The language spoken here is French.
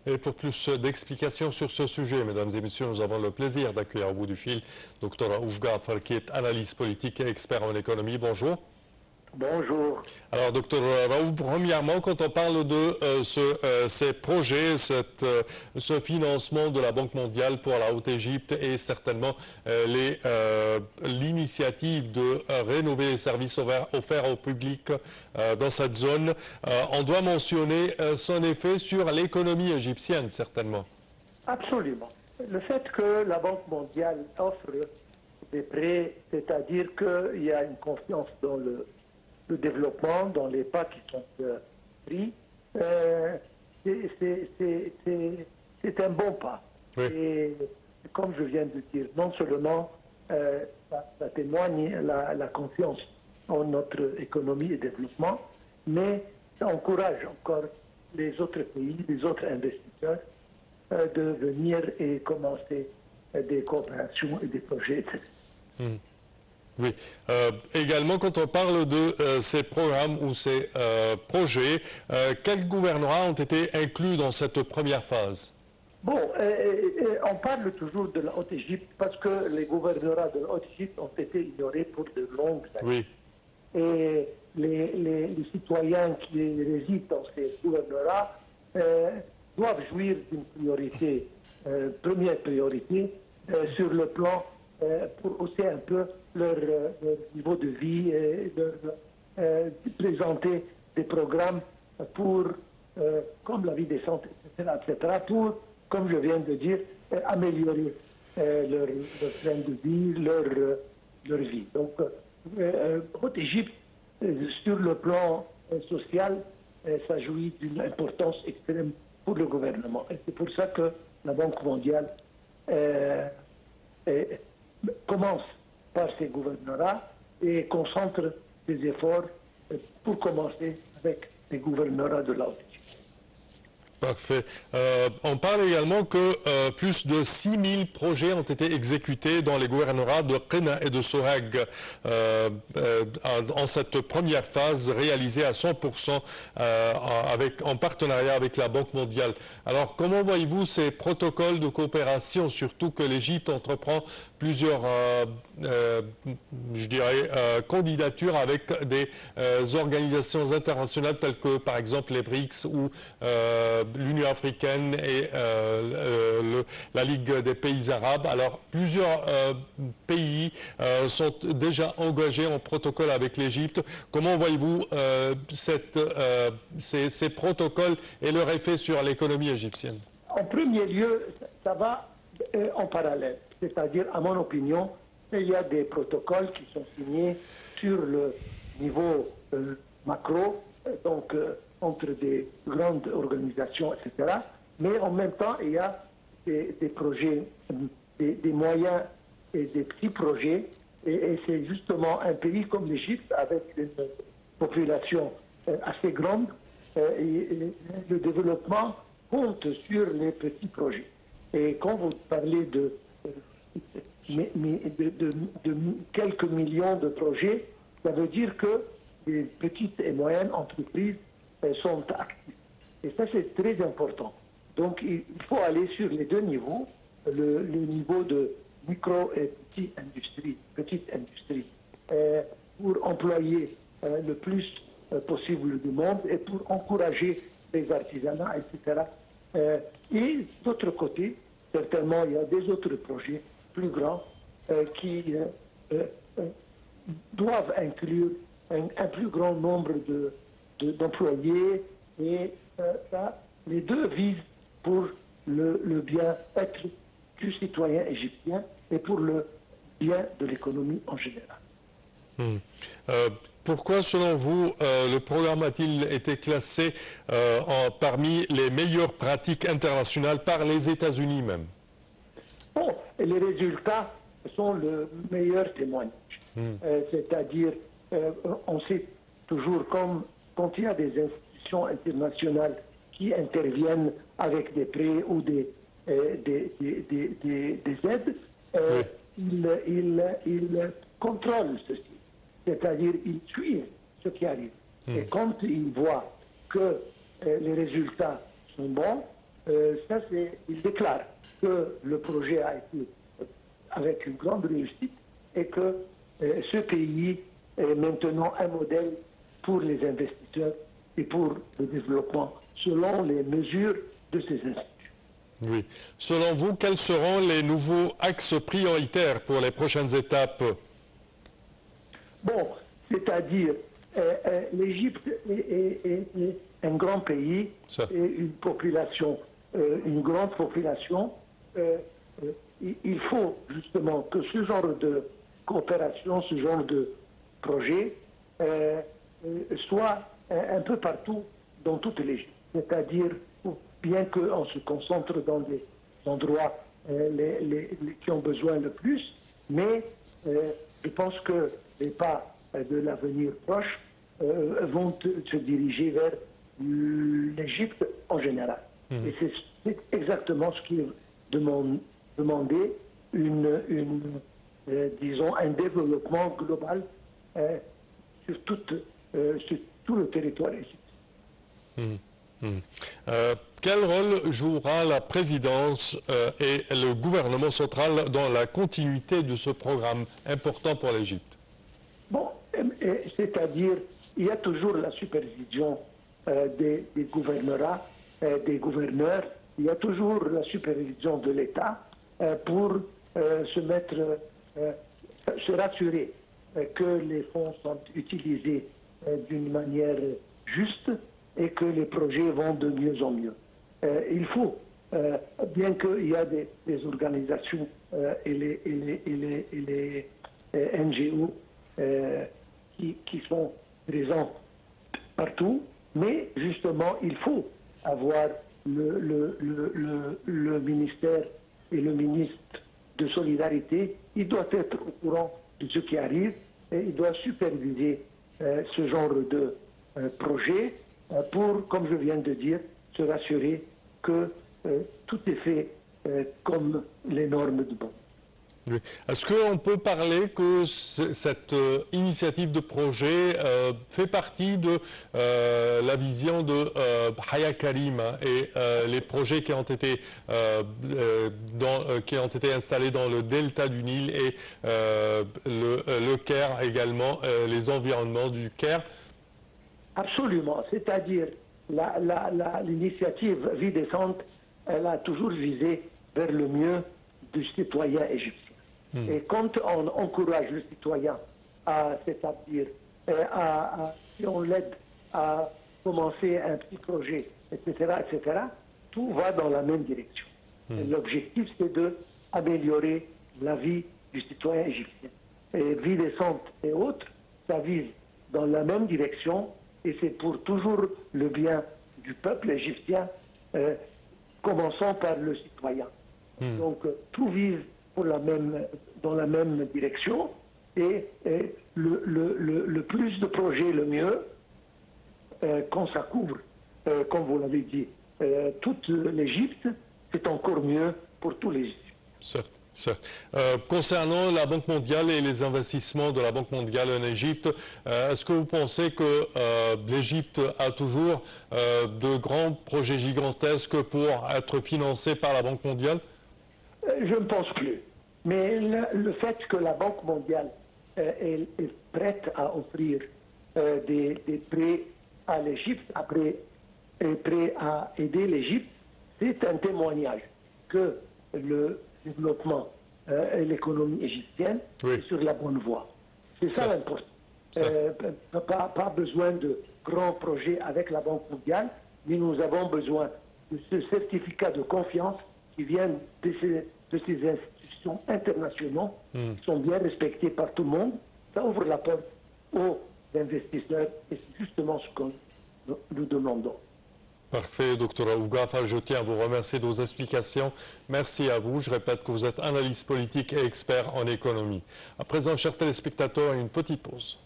Et pour plus d'explications sur ce sujet, mesdames et messieurs, nous avons le plaisir d'accueillir au bout du fil Dr Raouf Gafar, qui est analyste politique et expert en économie. Bonjour. Bonjour. Alors, docteur Raouf, premièrement, quand on parle de ces projets, ce financement de la Banque mondiale pour la Haute-Égypte et certainement l'initiative de rénover les services offerts au public dans cette zone, on doit mentionner son effet sur l'économie égyptienne, certainement. Absolument. Le fait que la Banque mondiale offre des prêts, c'est-à-dire qu'il y a une confiance dans le développement, dans les pas qui sont pris, c'est un bon pas. Oui. Et comme je viens de dire, non seulement ça témoigne la confiance en notre économie et développement, mais ça encourage encore les autres pays, les autres investisseurs de venir et commencer des coopérations et des projets, etc. Oui. Également, quand on parle de ces programmes ou ces projets, quels gouvernements ont été inclus dans cette première phase? Bon, on parle toujours de la Haute-Égypte parce que les gouvernorats de la Haute-Égypte ont été ignorés pour de longues années. Oui. Et les citoyens qui résident dans ces gouvernorats doivent jouir d'une priorité, première priorité, sur le plan pour hausser un peu leur niveau de vie et présenter des programmes pour, comme la vie décente, etc., pour, comme je viens de dire, améliorer leur train de vie, leur vie. Donc, Haute-Égypte, sur le plan social, ça jouit d'une importance extrême pour le gouvernement. Et c'est pour ça que la Banque mondiale commence par ces gouvernorats et concentre ses efforts pour commencer avec les gouvernorats de la Haute-Égypte. Parfait. On parle également que plus de 6000 projets ont été exécutés dans les gouvernorats de Qena et de Sohag en cette première phase réalisée à 100% en partenariat avec la Banque mondiale. Alors, comment voyez-vous ces protocoles de coopération, surtout que l'Égypte entreprend plusieurs, je dirais, candidatures avec des organisations internationales telles que, par exemple, les BRICS ou l'Union africaine et la Ligue des pays arabes. Alors, plusieurs pays sont déjà engagés en protocole avec l'Égypte. Comment voyez-vous ces protocoles et leur effet sur l'économie égyptienne? En premier lieu, ça va en parallèle. C'est-à-dire, à mon opinion, il y a des protocoles qui sont signés sur le niveau macro, donc entre des grandes organisations, etc. Mais en même temps, il y a des projets, des moyens et des petits projets. Et c'est justement un pays comme l'Égypte, avec une population assez grande, et le développement compte sur les petits projets. Et quand vous parlez de quelques millions de projets, ça veut dire que les petites et moyennes entreprises sont actives. Et ça, c'est très important. Donc, il faut aller sur les deux niveaux, le niveau de micro et petite industrie, pour employer le plus possible du monde et pour encourager les artisanats, etc. Et d'autre côté, certainement, il y a des autres projets plus grands qui doivent inclure un plus grand nombre d'employés et ça, les deux visent pour le bien-être du citoyen égyptien et pour le bien de l'économie en général. Pourquoi, selon vous, le programme a-t-il été classé parmi les meilleures pratiques internationales par les États-Unis même? Bon, les résultats sont le meilleur témoignage. C'est-à-dire, on sait toujours comme quand il y a des institutions internationales qui interviennent avec des prêts ou des aides, ils contrôlent ceci. C'est-à-dire, ils suivent ce qui arrive. Et quand ils voient que les résultats sont bons, il déclare que le projet a été avec une grande réussite et que ce pays est maintenant un modèle pour les investisseurs et pour le développement selon les mesures de ces instituts. Oui. Selon vous, quels seront les nouveaux axes prioritaires pour les prochaines étapes? Bon, c'est-à-dire, l'Égypte est un grand pays et une grande population. Il faut justement que ce genre de coopération, ce genre de projet soit un peu partout dans toute l'Égypte. C'est-à-dire, bien qu'on se concentre dans des endroits qui ont besoin le plus, mais je pense que les pas de l'avenir proche vont se diriger vers l'Égypte en général. Et c'est exactement ce qui est demandé, disons, un développement global sur tout le territoire égyptien. Quel rôle jouera la présidence et le gouvernement central dans la continuité de ce programme important pour l'Égypte? Bon, c'est-à-dire, il y a toujours la supervision des gouvernorats, des gouverneurs, il y a toujours la supervision de l'État pour se rassurer que les fonds sont utilisés d'une manière juste et que les projets vont de mieux en mieux. Il faut, bien qu'il y a des organisations et les NGO qui sont présents partout, mais justement, il faut avoir le ministère et le ministre de Solidarité. Il doit être au courant de ce qui arrive et il doit superviser ce genre de projet pour, comme je viens de dire, se rassurer que tout est fait comme les normes de bon. Oui. Est-ce qu'on peut parler que cette initiative de projet fait partie de la vision de Haya Karima et les projets qui ont été installés dans le delta du Nil et le Caire également, les environnements du Caire? Absolument, c'est-à-dire l'initiative Vie décente, elle a toujours visé vers le mieux du citoyen égyptien. Et quand on encourage le citoyen à s'établir, si on l'aide à commencer un petit projet, etc., tout va dans la même direction. L'objectif, c'est d'améliorer la vie du citoyen égyptien. Et Vie décente et autres, ça vise dans la même direction et c'est pour toujours le bien du peuple égyptien, commençant par le citoyen. Donc, tout vise dans la même direction et le plus de projets, le mieux, quand ça couvre, comme vous l'avez dit, toute l'Égypte, c'est encore mieux pour tous les Égyptiens. Certes. Concernant la Banque mondiale et les investissements de la Banque mondiale en Égypte, est-ce que vous pensez que l'Égypte a toujours de grands projets gigantesques pour être financés par la Banque mondiale? Je ne pense plus. Mais le fait que la Banque mondiale est prête à offrir des prêts à l'Égypte, prêts à aider l'Égypte, c'est un témoignage que le développement et l'économie égyptienne est sur la bonne voie. C'est ça l'important. Pas besoin de grands projets avec la Banque mondiale, mais nous avons besoin de ce certificat de confiance qui vient de ces institutions internationales qui sont bien respectées par tout le monde. Ça ouvre la porte aux investisseurs et c'est justement ce que nous demandons. Parfait, Dr Oughafa, je tiens à vous remercier de vos explications. Merci à vous. Je répète que vous êtes analyste politique et expert en économie. À présent, chers téléspectateurs, une petite pause.